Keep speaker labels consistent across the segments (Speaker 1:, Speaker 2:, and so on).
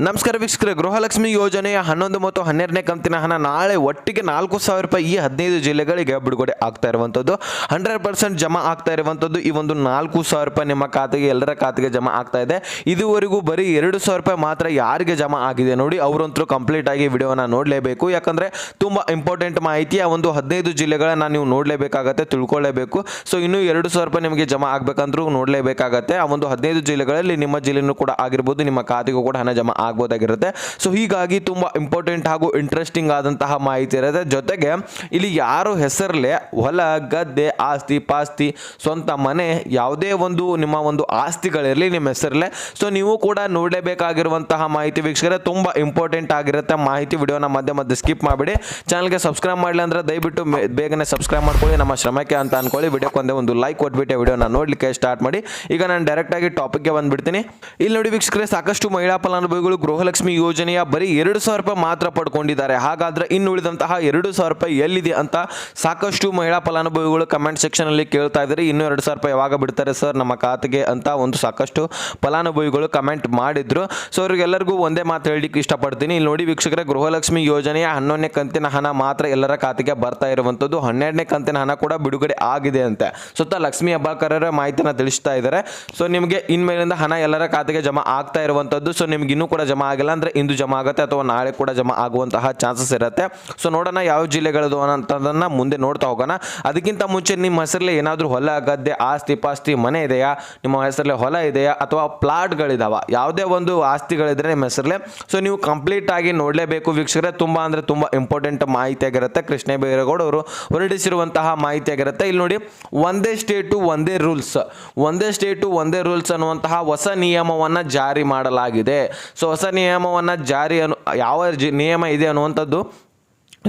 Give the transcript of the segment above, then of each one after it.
Speaker 1: ನಮಸ್ಕಾರ ವೀಕ್ಷಕರೇ, ಗೃಹಲಕ್ಷ್ಮಿ ಯೋಜನೆಯ 11 ಮತ್ತು 12ನೇ ಕಂತಿನ ಹಣ ನಾಳೆ ಒಟ್ಟಿಗೆ 4,000 ರೂಪಾಯಿ ಈ 15 ಜಿಲ್ಲೆಗಳಿಗೆ ಬಿಡುಗಡೆ ಆಗ್ತಾ ಇರುವಂಥದ್ದು. 100% ಜಮಾ ಆಗ್ತಾ ಇರುವಂಥದ್ದು. ಈ ಒಂದು 4,000 ರೂಪಾಯಿ ನಿಮ್ಮ ಖಾತೆಗೆ, ಎಲ್ಲರ ಖಾತೆಗೆ ಜಮಾ ಆಗ್ತಾ ಇದೆ. ಇದುವರೆಗೂ ಬರೀ 2,000 ರೂಪಾಯಿ ಮಾತ್ರ ಯಾರಿಗೆ ಜಮಾ ಆಗಿದೆ ನೋಡಿ, ಅವರಂತೂ ಕಂಪ್ಲೀಟ್ ಆಗಿ ವಿಡಿಯೋನ ನೋಡಲೇಬೇಕು. ಯಾಕಂದರೆ ತುಂಬ ಇಂಪಾರ್ಟೆಂಟ್ ಮಾಹಿತಿ. ಆ ಒಂದು 15 ಜಿಲ್ಲೆಗಳನ್ನ ನೀವು ನೋಡಲೇಬೇಕಾಗತ್ತೆ, ತಿಳ್ಕೊಳ್ಳೇಬೇಕು. ಸೊ ಇನ್ನೂ 2,000 ರೂಪಾಯಿ ನಿಮಗೆ ಜಮಾ ಆಗಬೇಕಂದ್ರೂ ನೋಡಲೇಬೇಕಾಗತ್ತೆ. ಆ ಒಂದು 15 ಜಿಲ್ಲೆಗಳಲ್ಲಿ ನಿಮ್ಮ ಜಿಲ್ಲೆನೂ ಕೂಡ ಆಗಿರ್ಬೋದು, ನಿಮ್ಮ ಖಾತೆಗೂ ಕೂಡ ಹಣ ಜಮಾ ಆಗ್ಬೋದಾಗಿರುತ್ತೆ. ಸೊ ಹೀಗಾಗಿ ತುಂಬ ಇಂಪಾರ್ಟೆಂಟ್ ಹಾಗೂ ಇಂಟ್ರೆಸ್ಟಿಂಗ್ ಆದಂತಹ ಮಾಹಿತಿ ಇರುತ್ತೆ. ಜೊತೆಗೆ ಇಲ್ಲಿ ಯಾರು ಹೆಸರಲ್ಲೇ ಹೊಲ, ಗದ್ದೆ, ಆಸ್ತಿ ಪಾಸ್ತಿ, ಸ್ವಂತ ಮನೆ, ಯಾವುದೇ ಒಂದು ನಿಮ್ಮ ಒಂದು ಆಸ್ತಿಗಳಿರಲಿ ನಿಮ್ಮ ಹೆಸರಲ್ಲೇ, ಸೊ ನೀವು ಕೂಡ ನೋಡಲೇಬೇಕಾಗಿರುವಂತಹ ಮಾಹಿತಿ ವೀಕ್ಷಕರೇ. ತುಂಬ ಇಂಪಾರ್ಟೆಂಟ್ ಆಗಿರುತ್ತೆ ಮಾಹಿತಿ. ವಿಡಿಯೋನ ಮಧ್ಯೆ ಸ್ಕಿಪ್ ಮಾಡಿಬಿಡಿ. ಚಾನಲ್ಗೆ ಸಬ್ಸ್ಕ್ರೈಬ್ ಮಾಡಲಿ ಅಂದರೆ ದಯವಿಟ್ಟು ಬೇಗನೆ ಸಬ್ಸ್ಕ್ರೈಬ್ ಮಾಡ್ಕೊಳ್ಳಿ, ನಮ್ಮ ಶ್ರಮಕ್ಕೆ ಅಂತ ಅನ್ಕೊಳ್ಳಿ. ವಿಡಿಯೋಕ್ಕೆ ಒಂದು ಲೈಕ್ ಕೊಟ್ಬಿಟ್ಟು ವಿಡಿಯೋನ ನೋಡಲಿಕ್ಕೆ ಸ್ಟಾರ್ಟ್ ಮಾಡಿ. ಈಗ ನಾನು ಡೈರೆಕ್ಟಾಗಿ ಟಾಪಿಕ್ಗೆ ಬಂದುಬಿಡ್ತೀನಿ. ಇಲ್ಲಿ ನೋಡಿ ವೀಕ್ಷಕರೇ, ಸಾಕಷ್ಟು ಮಹಿಳಾ ಫಲಾನುಭವಿಗಳು ಗೃಹಲಕ್ಷ್ಮಿ ಯೋಜನೆಯ ಬರೀ 2,000 ರೂಪಾಯಿ ಮಾತ್ರ ಪಡ್ಕೊಂಡಿದ್ದಾರೆ. ಹಾಗಾದ್ರೆ ಇನ್ನು ಉಳಿದಂತಹ 2,000 ರೂಪಾಯಿ ಎಲ್ಲಿದೆ ಅಂತ ಸಾಕಷ್ಟು ಮಹಿಳಾ ಫಲಾನುಭವಿಗಳು ಕಮೆಂಟ್ ಸೆಕ್ಷನ್ ಅಲ್ಲಿ ಕೇಳ್ತಾ ಇದ್ದಾರೆ. ಇನ್ನೂ 2,000 ರೂಪಾಯಿ ಯಾವಾಗ ಬಿಡ್ತಾರೆ ಸರ್ ನಮ್ಮ ಖಾತೆಗೆ ಅಂತ ಒಂದು ಸಾಕಷ್ಟು ಫಲಾನುಭವಿಗಳು ಕಮೆಂಟ್ ಮಾಡಿದ್ರು. ಸೊ ಅವರಿಗೆಲ್ಲರಿಗೂ ಒಂದೇ ಮಾತು ಹೇಳಲಿಕ್ಕೆ ಇಷ್ಟಪಡ್ತೀನಿ. ಇಲ್ಲಿ ನೋಡಿ ವೀಕ್ಷಕರೇ, ಗೃಹಲಕ್ಷ್ಮಿ ಯೋಜನೆಯ 11ನೇ ಕಂತಿನ ಹಣ ಮಾತ್ರ ಎಲ್ಲರ ಖಾತೆಗೆ ಬರ್ತಾ ಇರುವಂತದ್ದು. 12ನೇ ಕಂತಿನ ಹಣ ಕೂಡ ಬಿಡುಗಡೆ ಆಗಿದೆ ಅಂತೆ ಸ್ವತಃ ಲಕ್ಷ್ಮಿ ಹೆಬ್ಬಾಳ್ಕರ್ ಮಾಹಿತಿನ ತಿಳಿಸ್ತಾ ಇದ್ದಾರೆ. ಸೊ ನಿಮಗೆ ಇನ್ಮೇಲಿಂದ ಹಣ ಎಲ್ಲರ ಖಾತೆಗೆ ಜಮಾ ಆಗ್ತಾ ಇರುವಂತದ್ದು. ಸೊ ನಿಮ್ಗೆ ಇನ್ನೂ ಕೂಡ ಜಮಾ ಆಗಿಲ್ಲ ಅಂದ್ರೆ ಇಂದು ಜಮಾ ಆಗುತ್ತೆ ಅಥವಾ ನಾಳೆ ಕೂಡ ಜಮಾ ಆಗುವಂತಹ ಚಾನ್ಸಸ್ ಇರುತ್ತೆ. ಸೊ ನೋಡೋಣ ಯಾವ ಜಿಲ್ಲೆಗಳದು ಅನ್ನೋದನ್ನ ಮುಂದೆ ನೋಡ್ತಾ ಹೋಗೋಣ. ಅದಕ್ಕಿಂತ ಮುಂಚೆ ನಿಮ್ಮ ಹೆಸರಲ್ಲಿ ಏನಾದರೂ ಹೊಲ, ಗದ್ದೆ, ಆಸ್ತಿ ಪಾಸ್ತಿ, ಮನೆ ಇದೆಯಾ, ನಿಮ್ಮ ಹೆಸರಲ್ಲಿ ಹೊಲ ಇದೆಯಾ ಅಥವಾ ಪ್ಲಾಟ್ಗಳಿದಾವ, ಯಾವುದೇ ಒಂದು ಆಸ್ತಿಗಳಿದ್ರೆ ನಿಮ್ಮ ಹೆಸರಲ್ಲೇ, ಸೊ ನೀವು ಕಂಪ್ಲೀಟ್ ಆಗಿ ನೋಡಲೇಬೇಕು ವೀಕ್ಷಕರೇ. ತುಂಬ ಅಂದರೆ ತುಂಬ ಇಂಪಾರ್ಟೆಂಟ್ ಮಾಹಿತಿ ಆಗಿರುತ್ತೆ. ಕೃಷ್ಣ ಬೈರೇಗೌಡ ಅವರು ಹೊರಡಿಸಿರುವಂತಹ ಮಾಹಿತಿ ಆಗಿರುತ್ತೆ. ಇಲ್ಲಿ ನೋಡಿ, ಒಂದೇ ಸ್ಟೇಟು ಒಂದೇ ರೂಲ್ಸ್, ಒಂದೇ ಸ್ಟೇಟು ಒಂದೇ ರೂಲ್ಸ್ ಅನ್ನುವಂತಹ ಹೊಸ ನಿಯಮವನ್ನು ಜಾರಿ ಮಾಡಲಾಗಿದೆ. ಸೊ ಹೊಸ ನಿಯಮವನ್ನು ಯಾವ ನಿಯಮ ಇದೆ ಅನ್ನುವಂಥದ್ದು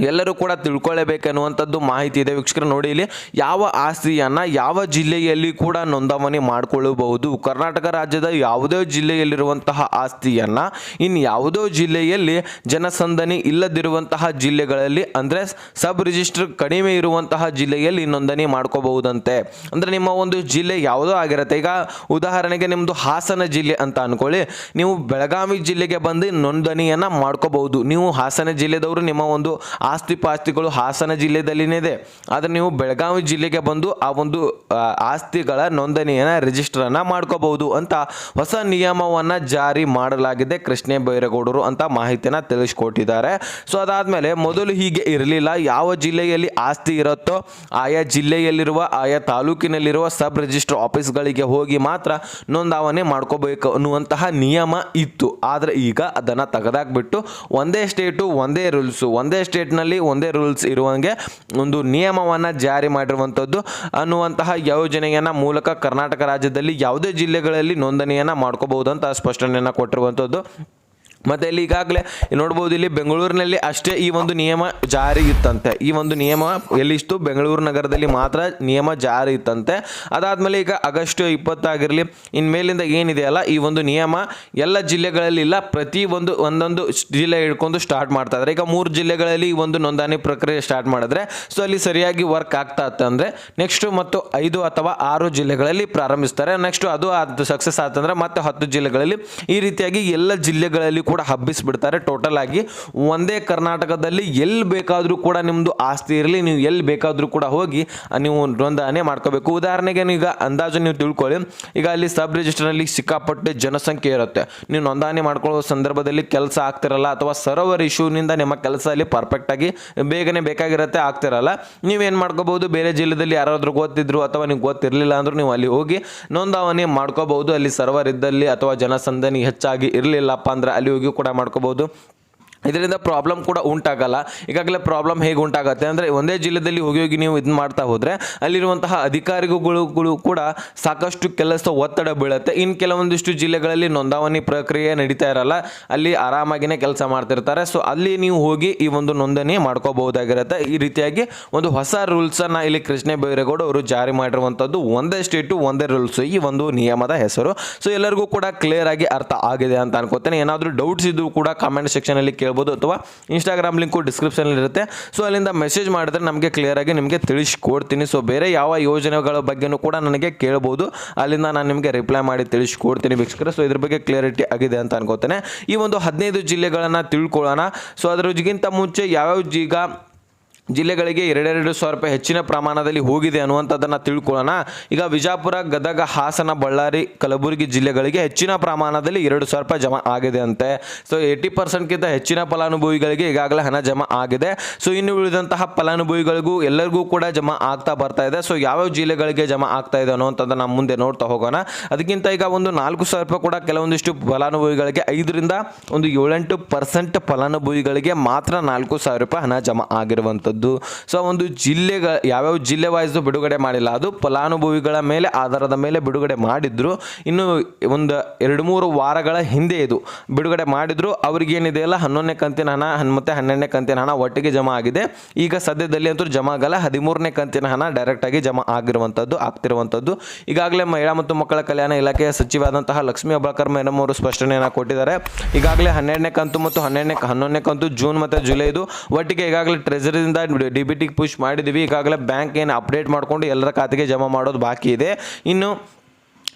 Speaker 1: ಎಲ್ಲರೂ ಕೂಡ ತಿಳ್ಕೊಳ್ಳೇಬೇಕನ್ನುವಂಥದ್ದು ಮಾಹಿತಿ ಇದೆ ವೀಕ್ಷಕರು. ನೋಡಿ, ಇಲ್ಲಿ ಯಾವ ಆಸ್ತಿಯನ್ನು ಯಾವ ಜಿಲ್ಲೆಯಲ್ಲಿ ಕೂಡ ನೋಂದಣಿ ಮಾಡಿಕೊಳ್ಳಬಹುದು. ಕರ್ನಾಟಕ ರಾಜ್ಯದ ಯಾವುದೇ ಜಿಲ್ಲೆಯಲ್ಲಿರುವಂತಹ ಆಸ್ತಿಯನ್ನು ಇನ್ನು ಯಾವುದೋ ಜಿಲ್ಲೆಯಲ್ಲಿ ಜನಸಂದಣಿ ಇಲ್ಲದಿರುವಂತಹ ಜಿಲ್ಲೆಗಳಲ್ಲಿ, ಅಂದರೆ ಸಬ್ ರಿಜಿಸ್ಟರ್ ಕಡಿಮೆ ಇರುವಂತಹ ಜಿಲ್ಲೆಯಲ್ಲಿ ನೋಂದಣಿ ಮಾಡ್ಕೋಬಹುದಂತೆ. ಅಂದರೆ ನಿಮ್ಮ ಒಂದು ಜಿಲ್ಲೆ ಯಾವುದೋ ಆಗಿರುತ್ತೆ. ಈಗ ಉದಾಹರಣೆಗೆ ನಿಮ್ಮದು ಹಾಸನ ಜಿಲ್ಲೆ ಅಂತ ಅನ್ಕೊಳ್ಳಿ, ನೀವು ಬೆಳಗಾವಿ ಜಿಲ್ಲೆಗೆ ಬಂದು ನೋಂದಣಿಯನ್ನು ಮಾಡ್ಕೋಬಹುದು. ನೀವು ಹಾಸನ ಜಿಲ್ಲೆದವರು, ನಿಮ್ಮ ಒಂದು ಆಸ್ತಿ ಪಾಸ್ತಿಗಳು ಹಾಸನ ಜಿಲ್ಲೆದಲ್ಲಿನೇ ಇದೆ, ಆದರೆ ನೀವು ಬೆಳಗಾವಿ ಜಿಲ್ಲೆಗೆ ಬಂದು ಆ ಒಂದು ಆಸ್ತಿಗಳ ನೋಂದಣಿಯನ್ನು ರಿಜಿಸ್ಟರನ್ನು ಮಾಡ್ಕೋಬಹುದು ಅಂತ ಹೊಸ ನಿಯಮವನ್ನು ಜಾರಿ ಮಾಡಲಾಗಿದೆ ಕೃಷ್ಣ ಬೈರೇಗೌಡರು ಅಂತ ಮಾಹಿತಿಯನ್ನು ತಿಳಿಸ್ಕೊಟ್ಟಿದ್ದಾರೆ. ಸೊ ಅದಾದಮೇಲೆ ಮೊದಲು ಹೀಗೆ ಇರಲಿಲ್ಲ. ಯಾವ ಜಿಲ್ಲೆಯಲ್ಲಿ ಆಸ್ತಿ ಇರುತ್ತೋ ಆಯಾ ಜಿಲ್ಲೆಯಲ್ಲಿರುವ, ಆಯಾ ತಾಲೂಕಿನಲ್ಲಿರುವ ಸಬ್ ರಿಜಿಸ್ಟರ್ ಆಫೀಸ್ಗಳಿಗೆ ಹೋಗಿ ಮಾತ್ರ ನೋಂದಾವಣೆ ಮಾಡ್ಕೋಬೇಕು ಅನ್ನುವಂತಹ ನಿಯಮ ಇತ್ತು. ಆದರೆ ಈಗ ಅದನ್ನು ತೆಗೆದಾಕ್ಬಿಟ್ಟು ಒಂದೇ ಸ್ಟೇಟು ಒಂದೇ ರೂಲ್ಸು, ಒಂದೇ ಸ್ಟೇಟ್ ನಲ್ಲಿ ಒಂದೇ ರೂಲ್ಸ್ ಇರುವಂಗೆ ಒಂದು ನಿಯಮವನ್ನು ಜಾರಿ ಮಾಡಿರುವಂಥದ್ದು ಅನ್ನುವಂತಹ ಯೋಜನೆಯನ್ನ ಮೂಲಕ ಕರ್ನಾಟಕ ರಾಜ್ಯದಲ್ಲಿ ಯಾವುದೇ ಜಿಲ್ಲೆಗಳಲ್ಲಿ ನೋಂದಣಿಯನ್ನು ಮಾಡ್ಕೋಬಹುದು ಅಂತ ಸ್ಪಷ್ಟನೆಯನ್ನು ಕೊಟ್ಟಿರುವಂಥದ್ದು. ಮತ್ತು ಇಲ್ಲಿ ಈಗಾಗಲೇ ನೋಡ್ಬೋದು, ಇಲ್ಲಿ ಬೆಂಗಳೂರಿನಲ್ಲಿ ಅಷ್ಟೇ ಈ ಒಂದು ನಿಯಮ ಜಾರಿ ಇತ್ತಂತೆ. ಈ ಒಂದು ನಿಯಮ ಎಲ್ಲಿಷ್ಟು ಬೆಂಗಳೂರು ನಗರದಲ್ಲಿ ಮಾತ್ರ ನಿಯಮ ಜಾರಿ ಇತ್ತಂತೆ. ಅದಾದಮೇಲೆ ಈಗ ಆಗಸ್ಟ್ 20 ಆಗಿರಲಿ ಇನ್ಮೇಲಿಂದ ಏನಿದೆಯಲ್ಲ ಈ ಒಂದು ನಿಯಮ ಎಲ್ಲ ಜಿಲ್ಲೆಗಳಲ್ಲಿ ಇಲ್ಲ, ಪ್ರತಿ ಒಂದೊಂದು ಜಿಲ್ಲೆ ಹಿಡ್ಕೊಂಡು ಸ್ಟಾರ್ಟ್ ಮಾಡ್ತಾ ಇದ್ದಾರೆ. ಈಗ 3 ಜಿಲ್ಲೆಗಳಲ್ಲಿ ಈ ಒಂದು ನೋಂದಣಿ ಪ್ರಕ್ರಿಯೆ ಸ್ಟಾರ್ಟ್ ಮಾಡಿದ್ರೆ ಸೊ ಅಲ್ಲಿ ಸರಿಯಾಗಿ ವರ್ಕ್ ಆಗ್ತಾ ಇತ್ತಂದರೆ ನೆಕ್ಸ್ಟ್ ಮತ್ತು 5 ಅಥವಾ 6 ಜಿಲ್ಲೆಗಳಲ್ಲಿ ಪ್ರಾರಂಭಿಸ್ತಾರೆ. ನೆಕ್ಸ್ಟ್ ಅದು ಸಕ್ಸಸ್ ಆತಂದ್ರೆ ಮತ್ತೆ 10 ಜಿಲ್ಲೆಗಳಲ್ಲಿ, ಈ ರೀತಿಯಾಗಿ ಎಲ್ಲ ಜಿಲ್ಲೆಗಳಲ್ಲಿ ಕೂಡ ಹಬ್ಬಿಸ್ಬಿಡ್ತಾರೆ. ಟೋಟಲ್ ಆಗಿ ಒಂದೇ ಕರ್ನಾಟಕದಲ್ಲಿ ಎಲ್ಲಿ ಬೇಕಾದರೂ ಕೂಡ ನಿಮ್ಮದು ಆಸ್ತಿ ಇರಲಿ, ನೀವು ಎಲ್ಲಿ ಬೇಕಾದರೂ ಕೂಡ ಹೋಗಿ ನೀವು ನೋಂದಣಿ ಮಾಡ್ಕೋಬೇಕು. ಉದಾಹರಣೆಗೆ ಈಗ ಅಂದಾಜು ನೀವು ತಿಳ್ಕೊಳ್ಳಿ, ಈಗ ಅಲ್ಲಿ ಸಬ್ ರಿಜಿಸ್ಟರ್ನಲ್ಲಿ ಸಿಕ್ಕಾಪಟ್ಟೆ ಜನಸಂಖ್ಯೆ ಇರುತ್ತೆ. ನೀವು ನೋಂದಣಿ ಮಾಡ್ಕೊಳ್ಳೋ ಸಂದರ್ಭದಲ್ಲಿ ಕೆಲಸ ಆಗ್ತಿರಲ್ಲ ಅಥವಾ ಸರ್ವರ್ ಇಶ್ಯೂನಿಂದ ನಿಮ್ಮ ಕೆಲಸ ಅಲ್ಲಿ ಪರ್ಫೆಕ್ಟಾಗಿ ಬೇಗನೆ ಬೇಕಾಗಿರುತ್ತೆ, ಆಗ್ತಿರಲ್ಲ. ನೀವೇನು ಮಾಡ್ಕೋಬಹುದು, ಬೇರೆ ಜಿಲ್ಲೆಯಲ್ಲಿ ಯಾರಾದರೂ ಗೊತ್ತಿದ್ರು ಅಥವಾ ನೀವು ಗೊತ್ತಿರಲಿಲ್ಲ ಅಂದ್ರೂ ನೀವು ಅಲ್ಲಿ ಹೋಗಿ ನೋಂದಣಿ ಮಾಡ್ಕೋಬಹುದು. ಅಲ್ಲಿ ಸರ್ವರ್ ಇದ್ದಲ್ಲಿ ಅಥವಾ ಜನಸಂದಣಿ ಹೆಚ್ಚಾಗಿ ಇರಲಿಲ್ಲಪ್ಪ ಅಂದ್ರೆ ಅಲ್ಲಿ ಹೋಗಿ ಕೂಡ ಮಾಡ್ಕೋಬಹುದು. ಇದರಿಂದ ಪ್ರಾಬ್ಲಮ್ ಕೂಡ ಉಂಟಾಗಲ್ಲ. ಈಗಾಗಲೇ ಪ್ರಾಬ್ಲಮ್ ಹೇಗೆ ಉಂಟಾಗುತ್ತೆ ಅಂದರೆ, ಒಂದೇ ಜಿಲ್ಲೆಯಲ್ಲಿ ಹೋಗಿ ನೀವು ಇದನ್ನ ಮಾಡ್ತಾ ಹೋದರೆ ಅಲ್ಲಿರುವಂತಹ ಅಧಿಕಾರಿಗಳು ಕೂಡ ಸಾಕಷ್ಟು ಕೆಲಸ ಒತ್ತಡ ಬೀಳುತ್ತೆ. ಇನ್ನು ಕೆಲವೊಂದಿಷ್ಟು ಜಿಲ್ಲೆಗಳಲ್ಲಿ ನೋಂದಣಿ ಪ್ರಕ್ರಿಯೆ ನಡೀತಾ ಇರಲ್ಲ, ಅಲ್ಲಿ ಆರಾಮಾಗಿನೇ ಕೆಲಸ ಮಾಡ್ತಿರ್ತಾರೆ. ಸೊ ಅಲ್ಲಿ ನೀವು ಹೋಗಿ ಈ ಒಂದು ನೋಂದಣಿ ಮಾಡ್ಕೋಬಹುದಾಗಿರುತ್ತೆ. ಈ ರೀತಿಯಾಗಿ ಒಂದು ಹೊಸ ರೂಲ್ಸನ್ನು ಇಲ್ಲಿ ಕೃಷ್ಣ ಬೈರೇಗೌಡ ಅವರು ಜಾರಿ ಮಾಡಿರುವಂಥದ್ದು. ಒಂದೇ ಸ್ಟೇಟು ಒಂದೇ ರೂಲ್ಸ್, ಈ ಒಂದು ನಿಯಮದ ಹೆಸರು. ಸೊ ಎಲ್ಲರಿಗೂ ಕೂಡ ಕ್ಲಿಯರ್ ಆಗಿ ಅರ್ಥ ಆಗಿದೆ ಅಂತ ಅನ್ಕೋತೇನೆ. ಏನಾದರೂ ಡೌಟ್ಸ್ ಇದ್ದು ಕೂಡ ಕಾಮೆಂಟ್ ಸೆಕ್ಷನಲ್ಲಿ ಕೇಳ್ಬೋದು. ಕೇಳ್ಬೋದು, ಅಥವಾ ಇನ್ಸ್ಟಾಗ್ರಾಮ್ ಲಿಂಕು ಡಿಸ್ಕ್ರಿಪ್ಷನಲ್ಲಿ ಇರುತ್ತೆ. ಸೊ ಅಲ್ಲಿಂದ ಮೆಸೇಜ್ ಮಾಡಿದ್ರೆ ನಮಗೆ ಕ್ಲಿಯರಾಗಿ ನಿಮಗೆ ತಿಳಿಸ್ಕೊಡ್ತೀನಿ. ಸೊ ಬೇರೆ ಯಾವ ಯೋಜನೆಗಳ ಬಗ್ಗೆನೂ ಕೂಡ ನನಗೆ ಕೇಳ್ಬೋದು, ಅಲ್ಲಿಂದ ನಾನು ನಿಮಗೆ ರಿಪ್ಲೈ ಮಾಡಿ ತಿಳಿಸ್ಕೊಡ್ತೀನಿ ವೀಕ್ಷಕರೇ. ಸೊ ಇದ್ರ ಬಗ್ಗೆ ಕ್ಲಿಯರಿಟಿ ಆಗಿದೆ ಅಂತ ಅನ್ಕೋತೇನೆ. ಈ ಒಂದು 15 ಜಿಲ್ಲೆಗಳನ್ನು ತಿಳ್ಕೊಳ್ಳೋಣ. ಸೊ ಅದರಗಿಂತ ಮುಂಚೆ ಯಾವ್ಯಾವ ಈಗ ಜಿಲ್ಲೆಗಳಿಗೆ 2,000 ರೂಪಾಯಿ ಹೆಚ್ಚಿನ ಪ್ರಮಾಣದಲ್ಲಿ ಹೋಗಿದೆ ಅನ್ನುವಂಥದ್ದನ್ನು ತಿಳ್ಕೊಳ್ಳೋಣ. ಈಗ ವಿಜಯಪುರ, ಗದಗ, ಹಾಸನ, ಬಳ್ಳಾರಿ, ಕಲಬುರಗಿ ಜಿಲ್ಲೆಗಳಿಗೆ ಹೆಚ್ಚಿನ ಪ್ರಮಾಣದಲ್ಲಿ 2,000 ರೂಪಾಯಿ ಜಮಾ ಆಗಿದೆ ಅಂತೆ. ಸೊ 80%ಗಿಂತ ಹೆಚ್ಚಿನ ಫಲಾನುಭವಿಗಳಿಗೆ ಈಗಾಗಲೇ ಹಣ ಜಮಾ ಆಗಿದೆ. ಸೊ ಇನ್ನು ಉಳಿದಂತಹ ಫಲಾನುಭವಿಗಳಿಗೂ ಎಲ್ಲರಿಗೂ ಕೂಡ ಜಮಾ ಆಗ್ತಾ ಬರ್ತಾ ಇದೆ. ಸೊ ಯಾವ್ಯಾವ ಜಿಲ್ಲೆಗಳಿಗೆ ಜಮಾ ಆಗ್ತಾ ಇದೆ ಅನ್ನುವಂಥದ್ದನ್ನು ನಾವು ಮುಂದೆ ನೋಡ್ತಾ ಹೋಗೋಣ. ಅದಕ್ಕಿಂತ ಈಗ ಒಂದು 4,000 ರೂಪಾಯಿ ಕೂಡ ಕೆಲವೊಂದಿಷ್ಟು ಫಲಾನುಭವಿಗಳಿಗೆ 5ರಿಂದ ಒಂದು 7-8% ಫಲಾನುಭವಿಗಳಿಗೆ ಮಾತ್ರ 4,000 ರೂಪಾಯಿ ಹಣ ಜಮಾ ಆಗಿರುವಂಥದ್ದು. ಸೊ ಒಂದು ಜಿಲ್ಲೆಗಳ ಯಾವ್ಯಾವ ಜಿಲ್ಲೆ ವೈಸ್ ಬಿಡುಗಡೆ ಮಾಡಿಲ್ಲ, ಅದು ಫಲಾನುಭವಿಗಳ ಮೇಲೆ ಆಧಾರದ ಮೇಲೆ ಬಿಡುಗಡೆ ಮಾಡಿದ್ರು. ಇನ್ನು ಒಂದು 2-3 ವಾರಗಳ ಹಿಂದೆ ಇದು ಬಿಡುಗಡೆ ಮಾಡಿದ್ರು. ಅವ್ರಿಗೇನಿದೆ ಅಲ್ಲ 11ನೇ ಕಂತಿನ ಹಣ ಮತ್ತು 12ನೇ ಕಂತಿನ ಹಣ ಒಟ್ಟಿಗೆ ಜಮಾ ಆಗಿದೆ. ಈಗ ಸದ್ಯದಲ್ಲಿ ಅಂತೂ ಜಮಾ ಆಗಲ್ಲ. 13ನೇ ಕಂತಿನ ಹಣ ಡೈರೆಕ್ಟಾಗಿ ಜಮಾ ಆಗ್ತಿರುವಂಥದ್ದು. ಈಗಾಗಲೇ ಮಹಿಳಾ ಮತ್ತು ಮಕ್ಕಳ ಕಲ್ಯಾಣ ಇಲಾಖೆಯ ಸಚಿವರಾದಂತಹ ಲಕ್ಷ್ಮೀ ಹೆಬ್ಬಾಳ್ಕರ್ ಮೇಡಮ್ ಅವರು ಸ್ಪಷ್ಟನೆಯನ್ನು ಕೊಟ್ಟಿದ್ದಾರೆ. ಈಗಾಗಲೇ 12ನೇ ಕಂತು ಮತ್ತು 11ನೇ ಕಂತು ಜೂನ್ ಮತ್ತು ಜುಲೈದು ಒಟ್ಟಿಗೆ ಈಗಾಗಲೇ ಟ್ರೆಜರಿಯಿಂದ ಡಿಬಿಟಿಗೆ ಪುಷ್ ಮಾಡಿದ್ದೀವಿ. ಈಗಾಗಲೇ ಬ್ಯಾಂಕ್ ಏನು ಅಪ್ಡೇಟ್ ಮಾಡಿಕೊಂಡು ಎಲ್ಲರ ಖಾತೆಗೆ ಜಮಾ ಮಾಡೋದು ಬಾಕಿ ಇದೆ. ಇನ್ನು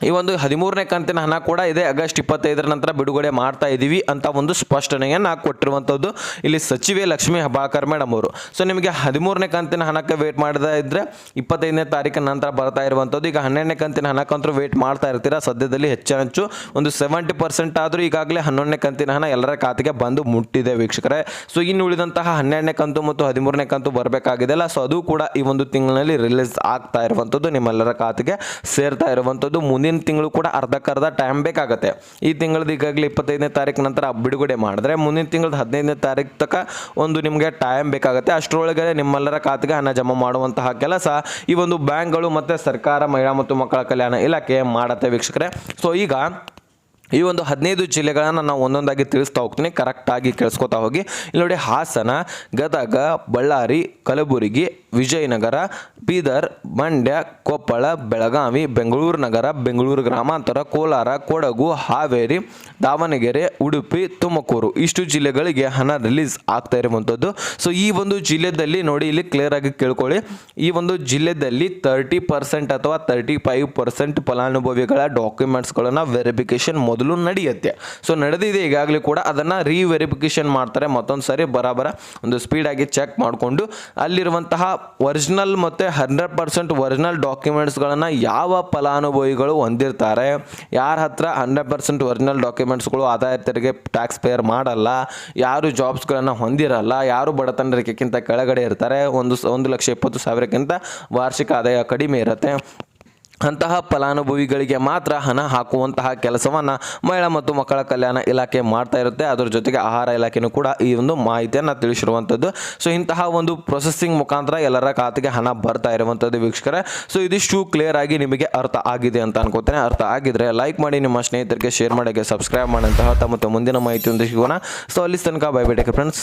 Speaker 1: ಈ ಒಂದು 13ನೇ ಕಂತಿನ ಹಣ ಕೂಡ ಇದೆ ಆಗಸ್ಟ್ 25ರ ನಂತರ ಬಿಡುಗಡೆ ಮಾಡ್ತಾ ಇದ್ದೀವಿ ಅಂತ ಒಂದು ಸ್ಪಷ್ಟನೆಯನ್ನು ಕೊಟ್ಟಿರುವಂಥದ್ದು ಇಲ್ಲಿ ಸಚಿವೆ ಲಕ್ಷ್ಮೀ ಹೆಬ್ಬಾಳ್ಕರ್ ಮೇಡಮ್ ಅವರು. ಸೊ ನಿಮಗೆ 13ನೇ ಕಂತಿನ ಹಣಕ್ಕೆ ವೇಟ್ ಮಾಡದೇ ಇದ್ದರೆ 25ನೇ ತಾರೀಕಿನ ನಂತರ ಬರ್ತಾ ಇರುವಂಥದ್ದು. ಈಗ 12ನೇ ಕಂತಿನ ಹಣಕ್ಕಂತೂ ವೇಟ್ ಮಾಡ್ತಾ ಇರ್ತೀರಾ. ಸದ್ಯದಲ್ಲಿ ಹೆಚ್ಚು ಒಂದು 70% ಆದರೂ ಈಗಾಗಲೇ 11ನೇ ಕಂತಿನ ಹಣ ಎಲ್ಲರ ಖಾತೆಗೆ ಬಂದು ಮುಟ್ಟಿದೆ ವೀಕ್ಷಕರೇ. ಸೊ ಇನ್ನು ಉಳಿದಂತಹ 12ನೇ ಕಂತು ಮತ್ತು 13ನೇ ಕಂತು ಬರಬೇಕಾಗಿದೆ ಅಲ್ಲ, ಸೊ ಅದು ಕೂಡ ಈ ಒಂದು ತಿಂಗಳಿನಲ್ಲಿ ರಿಲೀಸ್ ಆಗ್ತಾ ಇರುವಂಥದ್ದು, ನಿಮ್ಮೆಲ್ಲರ ಖಾತೆಗೆ ಸೇರ್ತಾ ಇರುವಂಥದ್ದು. ಮುಂದಿನ ತಿಂಗಳು ಕೂಡ ಅರ್ಧಕ್ಕರ್ಧ ಟೈಮ್ ಬೇಕಾಗುತ್ತೆ. ಈ ತಿಂಗಳದ ಈಗಾಗಲೇ 25ನೇ ತಾರೀಕು ನಂತರ ಬಿಡುಗಡೆ ಮಾಡಿದ್ರೆ ಮುಂದಿನ ತಿಂಗಳದ 15ನೇ ತಾರೀಕು ತನಕ ಒಂದು ನಿಮಗೆ ಟೈಮ್ ಬೇಕಾಗುತ್ತೆ. ಅಷ್ಟರೊಳಗೆ ನಿಮ್ಮೆಲ್ಲರ ಖಾತೆಗೆ ಹಣ ಜಮಾ ಮಾಡುವಂತಹ ಕೆಲಸ ಈ ಒಂದು ಬ್ಯಾಂಕ್ಗಳು ಮತ್ತು ಸರ್ಕಾರ, ಮಹಿಳಾ ಮತ್ತು ಮಕ್ಕಳ ಕಲ್ಯಾಣ ಇಲಾಖೆ ಮಾಡುತ್ತೆ ವೀಕ್ಷಕರೇ. ಸೊ ಈಗ ಈ ಒಂದು 15 ಜಿಲ್ಲೆಗಳನ್ನು ನಾವು ಒಂದೊಂದಾಗಿ ತಿಳಿಸ್ತಾ ಹೋಗ್ತೀನಿ, ಕರೆಕ್ಟಾಗಿ ಕೇಳಿಸ್ಕೊತಾ ಹೋಗಿ. ಇಲ್ಲಿ ನೋಡಿ, ಹಾಸನ, ಗದಗ, ಬಳ್ಳಾರಿ, ಕಲಬುರಗಿ, ವಿಜಯನಗರ, ಬೀದರ್, ಮಂಡ್ಯ, ಕೊಪ್ಪಳ, ಬೆಳಗಾವಿ, ಬೆಂಗಳೂರು ನಗರ, ಬೆಂಗಳೂರು ಗ್ರಾಮಾಂತರ, ಕೋಲಾರ, ಕೊಡಗು, ಹಾವೇರಿ, ದಾವಣಗೆರೆ, ಉಡುಪಿ, ತುಮಕೂರು ಇಷ್ಟು ಜಿಲ್ಲೆಗಳಿಗೆ ಹಣ ರಿಲೀಸ್ ಆಗ್ತಾ ಇರುವಂಥದ್ದು. ಸೊ ಈ ಒಂದು ಜಿಲ್ಲೆಯಲ್ಲಿ ನೋಡಿ, ಇಲ್ಲಿ ಕ್ಲಿಯರ್ ಆಗಿ ಕೇಳ್ಕೊಳ್ಳಿ, ಈ ಒಂದು ಜಿಲ್ಲೆಯಲ್ಲಿ 30% ಅಥವಾ 35% ಫಲಾನುಭವಿಗಳ ಡಾಕ್ಯುಮೆಂಟ್ಸ್ಗಳನ್ನು ವೆರಿಫಿಕೇಶನ್ ಮೊದಲು ನಡೆಯುತ್ತೆ. ಸೊ ನಡೆದಿದೆ ಈಗಾಗಲೇ ಕೂಡ, ಅದನ್ನು ರೀವೆರಿಫಿಕೇಶನ್ ಮಾಡ್ತಾರೆ ಮತ್ತೊಂದು ಸಾರಿ ಬರಾಬರ ಒಂದು ಸ್ಪೀಡಾಗಿ ಚೆಕ್ ಮಾಡಿಕೊಂಡು ಅಲ್ಲಿರುವಂತಹ ಒರಿಜಿನಲ್ ಮತ್ತು 100% ಒರಿಜಿನಲ್ ಡಾಕ್ಯುಮೆಂಟ್ಸ್ಗಳನ್ನು ಯಾವ ಫಲಾನುಭವಿಗಳು ಹೊಂದಿರ್ತಾರೆ, ಯಾರ ಹತ್ರ 100% ಒರಿಜಿನಲ್ ಡಾಕ್ಯುಮೆಂಟ್ಸ್ಗಳು ಆದಾಯ ತೆರಿಗೆ ಟ್ಯಾಕ್ಸ್ ಪೇಯರ್ ಮಾಡಲ್ಲ, ಯಾರು ಜಾಬ್ಸ್ಗಳನ್ನು ಹೊಂದಿರಲ್ಲ, ಯಾರು ಬಡತನ ರೇಖೆಗಿಂತ ಕೆಳಗಡೆ ಇರ್ತಾರೆ, 1,20,000ಕ್ಕಿಂತ ವಾರ್ಷಿಕ ಆದಾಯ ಕಡಿಮೆ ಇರುತ್ತೆ, ಅಂತಹ ಫಲಾನುಭವಿಗಳಿಗೆ ಮಾತ್ರ ಹಣ ಹಾಕುವಂತಹ ಕೆಲಸವನ್ನು ಮಹಿಳಾ ಮತ್ತು ಮಕ್ಕಳ ಕಲ್ಯಾಣ ಇಲಾಖೆ ಮಾಡ್ತಾ ಇರುತ್ತೆ. ಅದರ ಜೊತೆಗೆ ಆಹಾರ ಇಲಾಖೆನೂ ಕೂಡ ಈ ಒಂದು ಮಾಹಿತಿಯನ್ನು ತಿಳಿಸಿರುವಂಥದ್ದು. ಸೊ ಇಂತಹ ಒಂದು ಪ್ರೊಸೆಸಿಂಗ್ ಮುಖಾಂತರ ಎಲ್ಲರ ಖಾತೆಗೆ ಹಣ ಬರ್ತಾ ಇರುವಂಥದ್ದು ವೀಕ್ಷಕರೇ. ಸೊ ಇದಿಷ್ಟು ಕ್ಲಿಯರ್ ಆಗಿ ನಿಮಗೆ ಅರ್ಥ ಆಗಿದೆ ಅಂತ ಅನ್ಕೋತೇನೆ. ಅರ್ಥ ಆಗಿದ್ರೆ ಲೈಕ್ ಮಾಡಿ, ನಿಮ್ಮ ಸ್ನೇಹಿತರಿಗೆ ಶೇರ್ ಮಾಡಿ, ಸಬ್ಸ್ಕ್ರೈಬ್ ಮಾಡಿ ಅಂತ ಹೇಳ್ತಾ ಮತ್ತೆ ಮುಂದಿನ ಮಾಹಿತಿಯೊಂದಿಗೆ ಸಿಗೋಣ. ಸೊ ಅಲ್ಲಿ ತನಕ bye bye, take care friends.